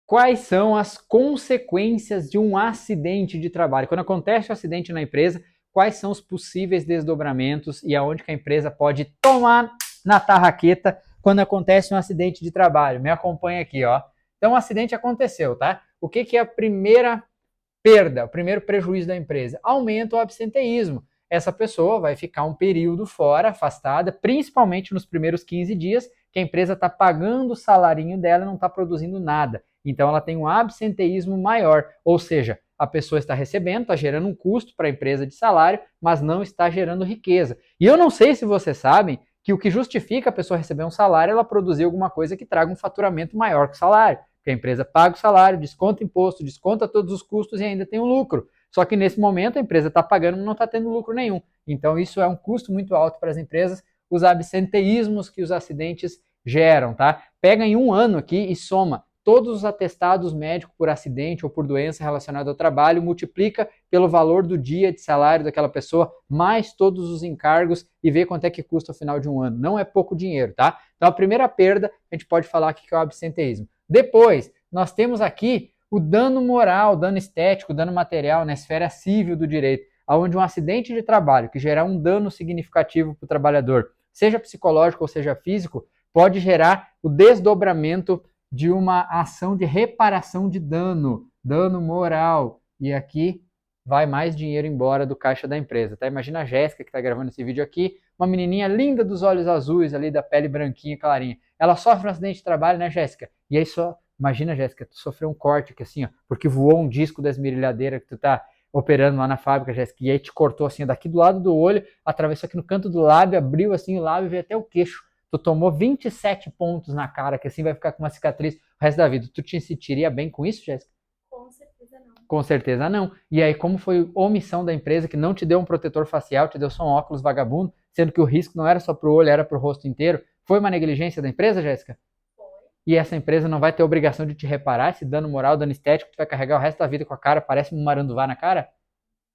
Quais são as consequências de um acidente de trabalho? Quando acontece um acidente na empresa, quais são os possíveis desdobramentos e aonde que a empresa pode tomar na tarraqueta quando acontece um acidente de trabalho? Me acompanha aqui, ó. Então, um acidente aconteceu, tá? O que é a primeira perda, o primeiro prejuízo da empresa? Aumenta o absenteísmo. Essa pessoa vai ficar um período fora, afastada, principalmente nos primeiros 15 dias, que a empresa está pagando o salarinho dela e não está produzindo nada. Então ela tem um absenteísmo maior, ou seja, a pessoa está recebendo, está gerando um custo para a empresa de salário, mas não está gerando riqueza. E eu não sei se vocês sabem que o que justifica a pessoa receber um salário é ela produzir alguma coisa que traga um faturamento maior que o salário. Porque a empresa paga o salário, desconta imposto, desconta todos os custos e ainda tem um lucro. Só que nesse momento a empresa está pagando e não está tendo lucro nenhum. Então isso é um custo muito alto para as empresas, os absenteísmos que os acidentes geram, tá? Pega em um ano aqui e soma todos os atestados médicos por acidente ou por doença relacionada ao trabalho, multiplica pelo valor do dia de salário daquela pessoa, mais todos os encargos e vê quanto é que custa ao final de um ano. Não é pouco dinheiro, tá? Então a primeira perda, a gente pode falar aqui que é o absenteísmo. Depois, nós temos aqui o dano moral, dano estético, dano material na esfera civil do direito, onde um acidente de trabalho que gerar um dano significativo para o trabalhador, seja psicológico ou seja físico, pode gerar o desdobramento de uma ação de reparação de dano, dano moral. E aqui vai mais dinheiro embora do caixa da empresa, tá? Imagina a Jéssica que está gravando esse vídeo aqui, uma menininha linda dos olhos azuis ali, da pele branquinha, clarinha. Ela sofre um acidente de trabalho, né, Jéssica? E aí só, imagina, Jéssica, tu sofreu um corte aqui assim, ó, porque voou um disco da esmerilhadeira que tu tá operando lá na fábrica, Jéssica, e aí te cortou assim, daqui do lado do olho, atravessou aqui no canto do lábio, abriu assim o lábio e veio até o queixo. Tu tomou 27 pontos na cara, que assim vai ficar com uma cicatriz o resto da vida. Tu te sentiria bem com isso, Jéssica? Com certeza não. Com certeza não. E aí, como foi omissão da empresa que não te deu um protetor facial, te deu só um óculos vagabundo, sendo que o risco não era só pro olho, era pro rosto inteiro, foi uma negligência da empresa, Jéssica? Foi. E essa empresa não vai ter obrigação de te reparar esse dano moral, dano estético, que tu vai carregar o resto da vida com a cara, parece um maranduvá na cara?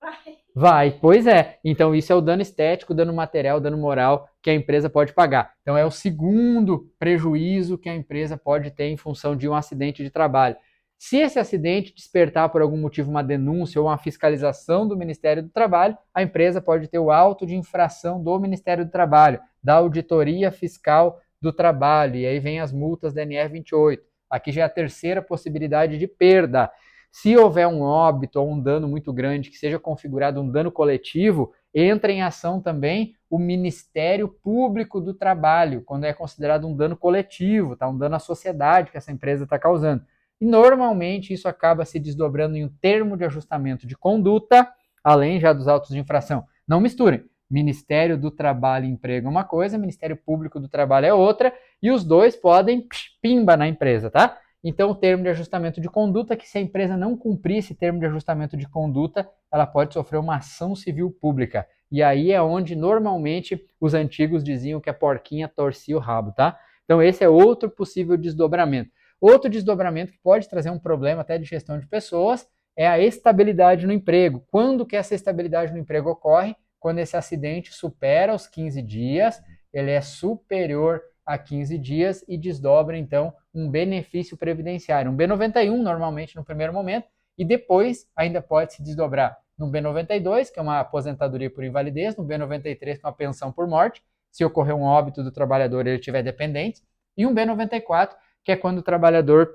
Vai. Vai, pois é. Então isso é o dano estético, dano material, dano moral que a empresa pode pagar. Então é o segundo prejuízo que a empresa pode ter em função de um acidente de trabalho. Se esse acidente despertar por algum motivo uma denúncia ou uma fiscalização do Ministério do Trabalho, a empresa pode ter o auto de infração do Ministério do Trabalho, da Auditoria Fiscal do Trabalho, e aí vem as multas da NR 28. Aqui já é a terceira possibilidade de perda. Se houver um óbito ou um dano muito grande, que seja configurado um dano coletivo, entra em ação também o Ministério Público do Trabalho, quando é considerado um dano coletivo, tá? Um dano à sociedade que essa empresa está causando. E normalmente isso acaba se desdobrando em um termo de ajustamento de conduta, além já dos autos de infração. Não misturem. Ministério do Trabalho e Emprego é uma coisa, Ministério Público do Trabalho é outra, e os dois podem pimba na empresa, tá? Então, o termo de ajustamento de conduta, que se a empresa não cumprir esse termo de ajustamento de conduta, ela pode sofrer uma ação civil pública. E aí é onde normalmente os antigos diziam que a porquinha torcia o rabo, tá? Então, esse é outro possível desdobramento. Outro desdobramento que pode trazer um problema até de gestão de pessoas é a estabilidade no emprego. Quando que essa estabilidade no emprego ocorre? Quando esse acidente supera os 15 dias, ele é superior a 15 dias e desdobra, então, um benefício previdenciário. Um B91, normalmente, no primeiro momento, e depois ainda pode se desdobrar no B92, que é uma aposentadoria por invalidez, no B93, que é uma pensão por morte, se ocorrer um óbito do trabalhador e ele tiver dependente, e um B94, que é quando o trabalhador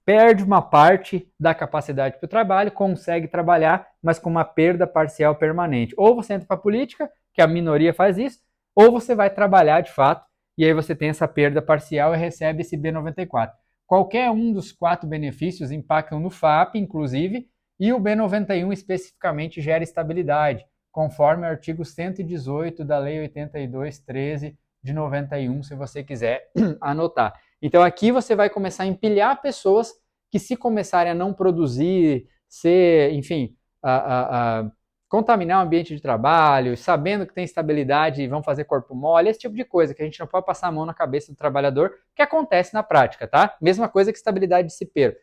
perde uma parte da capacidade para o trabalho, consegue trabalhar, mas com uma perda parcial permanente. Ou você entra para a política, que a minoria faz isso, ou você vai trabalhar de fato, e aí você tem essa perda parcial e recebe esse B94. Qualquer um dos quatro benefícios impactam no FAP, inclusive, e o B91 especificamente gera estabilidade, conforme o artigo 118 da Lei 82.13 de 91, se você quiser anotar. Então aqui você vai começar a empilhar pessoas que, se começarem a não produzir, ser, enfim, contaminar o ambiente de trabalho, sabendo que tem estabilidade e vão fazer corpo mole, esse tipo de coisa que a gente não pode passar a mão na cabeça do trabalhador, que acontece na prática, tá? Mesma coisa que estabilidade de cipeiro.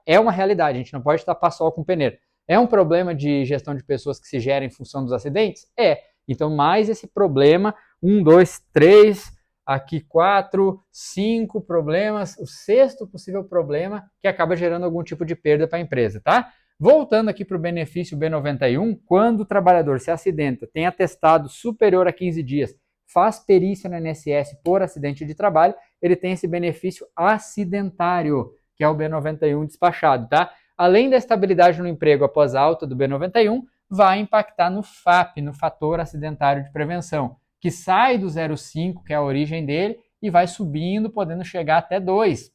É uma realidade, a gente não pode tapar sol com peneira. É um problema de gestão de pessoas que se gera em função dos acidentes? É. Então, mais esse problema, 1, 2, 3 aqui 4, 5 problemas, o sexto possível problema que acaba gerando algum tipo de perda para a empresa, tá? Voltando aqui para o benefício B91, quando o trabalhador se acidenta, tem atestado superior a 15 dias, faz perícia no INSS por acidente de trabalho, ele tem esse benefício acidentário, que é o B91 despachado, tá? Além da estabilidade no emprego após a alta do B91, vai impactar no FAP, no fator acidentário de prevenção, que sai do 0,5, que é a origem dele, e vai subindo, podendo chegar até 2.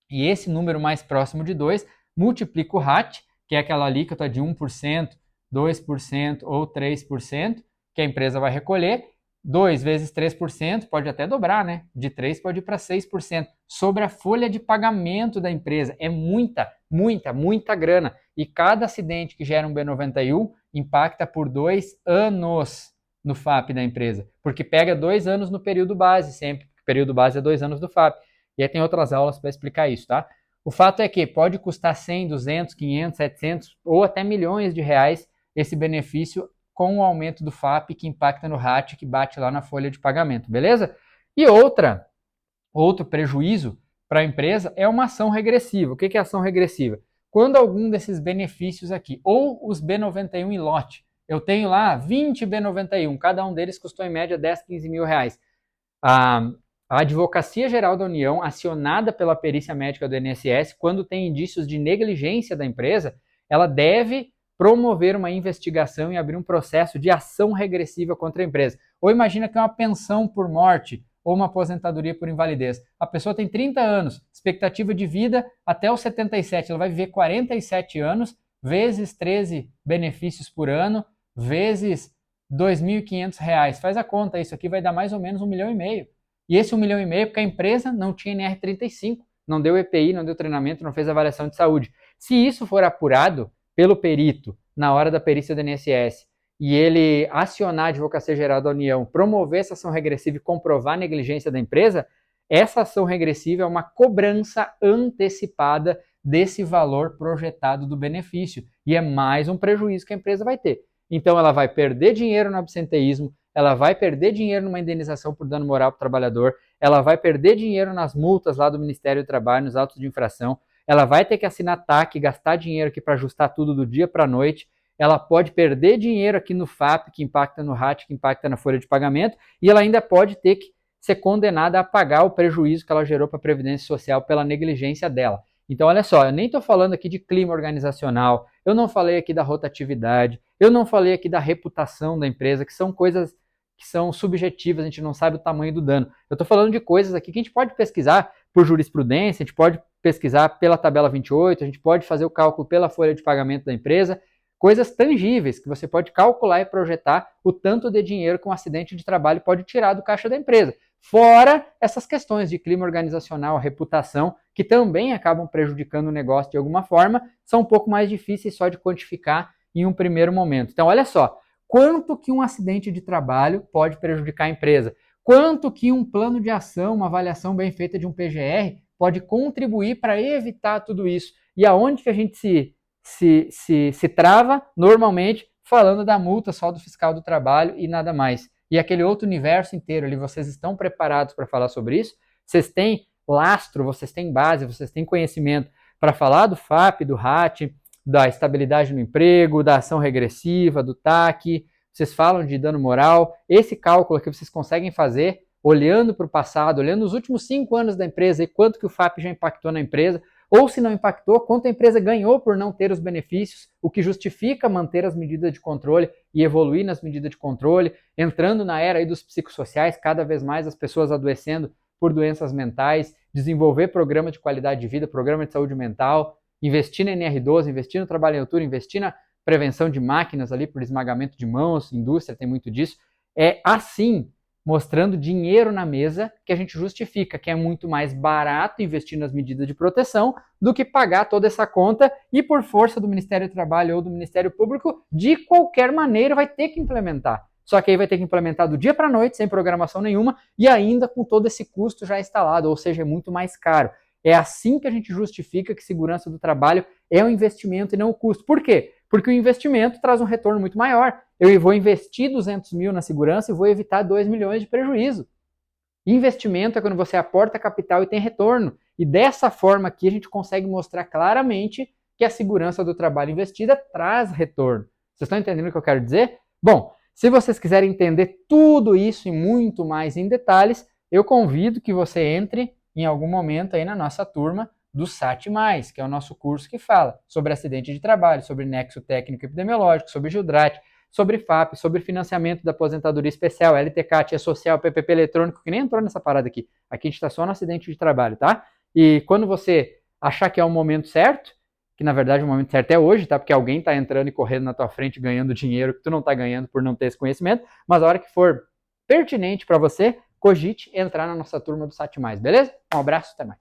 E esse número mais próximo de 2 multiplica o RAT, que é aquela alíquota de 1%, 2% ou 3%, que a empresa vai recolher. 2 vezes 3%, pode até dobrar, né? De 3 pode ir para 6%, sobre a folha de pagamento da empresa. É muita, muita, muita grana. E cada acidente que gera um B91 impacta por 2 anos no FAP da empresa, porque pega 2 anos no período base, sempre. O período base é 2 anos do FAP. E aí tem outras aulas para explicar isso, tá? O fato é que pode custar 100, 200, 500, 700 ou até milhões de reais esse benefício com o aumento do FAP que impacta no RAT, que bate lá na folha de pagamento, beleza? E outro prejuízo para a empresa é uma ação regressiva. O que é ação regressiva? Quando algum desses benefícios aqui, ou os B91 em lote, eu tenho lá 20 B91, cada um deles custou em média 10, 15 mil reais. A Advocacia Geral da União, acionada pela perícia médica do INSS, quando tem indícios de negligência da empresa, ela deve promover uma investigação e abrir um processo de ação regressiva contra a empresa. Ou imagina que é uma pensão por morte ou uma aposentadoria por invalidez. A pessoa tem 30 anos, expectativa de vida até os 77, ela vai viver 47 anos, vezes 13 benefícios por ano, vezes R$ 2.500. Faz a conta, isso aqui vai dar mais ou menos 1,5 milhão. E esse 1,5 milhão porque a empresa não tinha NR35, não deu EPI, não deu treinamento, não fez avaliação de saúde. Se isso for apurado pelo perito na hora da perícia do INSS e ele acionar a Advocacia Geral da União, promover essa ação regressiva e comprovar a negligência da empresa, essa ação regressiva é uma cobrança antecipada desse valor projetado do benefício e é mais um prejuízo que a empresa vai ter. Então ela vai perder dinheiro no absenteísmo, ela vai perder dinheiro numa indenização por dano moral para o trabalhador, ela vai perder dinheiro nas multas lá do Ministério do Trabalho, nos autos de infração, ela vai ter que assinar TAC, gastar dinheiro aqui para ajustar tudo do dia para a noite, ela pode perder dinheiro aqui no FAP, que impacta no RAT, que impacta na folha de pagamento, e ela ainda pode ter que ser condenada a pagar o prejuízo que ela gerou para a Previdência Social pela negligência dela. Então, olha só, eu nem estou falando aqui de clima organizacional, eu não falei aqui da rotatividade, eu não falei aqui da reputação da empresa, que são coisas que são subjetivas, a gente não sabe o tamanho do dano. Eu estou falando de coisas aqui que a gente pode pesquisar por jurisprudência, a gente pode pesquisar pela tabela 28, a gente pode fazer o cálculo pela folha de pagamento da empresa, coisas tangíveis que você pode calcular e projetar o tanto de dinheiro que um acidente de trabalho pode tirar do caixa da empresa. Fora essas questões de clima organizacional, reputação, que também acabam prejudicando o negócio de alguma forma, são um pouco mais difíceis só de quantificar em um primeiro momento. Então, olha só, quanto que um acidente de trabalho pode prejudicar a empresa? Quanto que um plano de ação, uma avaliação bem feita de um PGR pode contribuir para evitar tudo isso? E aonde que a gente se trava normalmente falando da multa só do fiscal do trabalho e nada mais. E aquele outro universo inteiro ali, vocês estão preparados para falar sobre isso? Vocês têm lastro, vocês têm base, vocês têm conhecimento para falar do FAP, do RAT, da estabilidade no emprego, da ação regressiva, do TAC, vocês falam de dano moral, esse cálculo que vocês conseguem fazer olhando para o passado, olhando os últimos 5 anos da empresa e quanto que o FAP já impactou na empresa, ou se não impactou, quanto a empresa ganhou por não ter os benefícios, o que justifica manter as medidas de controle e evoluir nas medidas de controle, entrando na era aí dos psicossociais, cada vez mais as pessoas adoecendo por doenças mentais, desenvolver programa de qualidade de vida, programa de saúde mental, investir na NR12, investir no trabalho em altura, investir na prevenção de máquinas ali por esmagamento de mãos, indústria tem muito disso. É assim, mostrando dinheiro na mesa, que a gente justifica que é muito mais barato investir nas medidas de proteção do que pagar toda essa conta e por força do Ministério do Trabalho ou do Ministério Público, de qualquer maneira vai ter que implementar. Só que aí vai ter que implementar do dia para a noite, sem programação nenhuma, e ainda com todo esse custo já instalado, ou seja, é muito mais caro. É assim que a gente justifica que segurança do trabalho é um investimento e não um custo. Por quê? Porque o investimento traz um retorno muito maior. Eu vou investir 200 mil na segurança e vou evitar 2 milhões de prejuízo. Investimento é quando você aporta capital e tem retorno. E dessa forma aqui a gente consegue mostrar claramente que a segurança do trabalho investida traz retorno. Vocês estão entendendo o que eu quero dizer? Bom, se vocês quiserem entender tudo isso e muito mais em detalhes, eu convido que você entre em algum momento aí na nossa turma do SAT+, que é o nosso curso que fala sobre acidente de trabalho, sobre nexo técnico epidemiológico, sobre Gildrat, sobre FAP, sobre financiamento da aposentadoria especial, LTK, Tia Social, PPP eletrônico, que nem entrou nessa parada aqui. Aqui a gente está só no acidente de trabalho, tá? E quando você achar que é o momento certo, que na verdade o momento certo é hoje, tá? Porque alguém está entrando e correndo na tua frente ganhando dinheiro que tu não está ganhando por não ter esse conhecimento, mas a hora que for pertinente para você, cogite entrar na nossa turma do SAT+, beleza? Um abraço, até mais.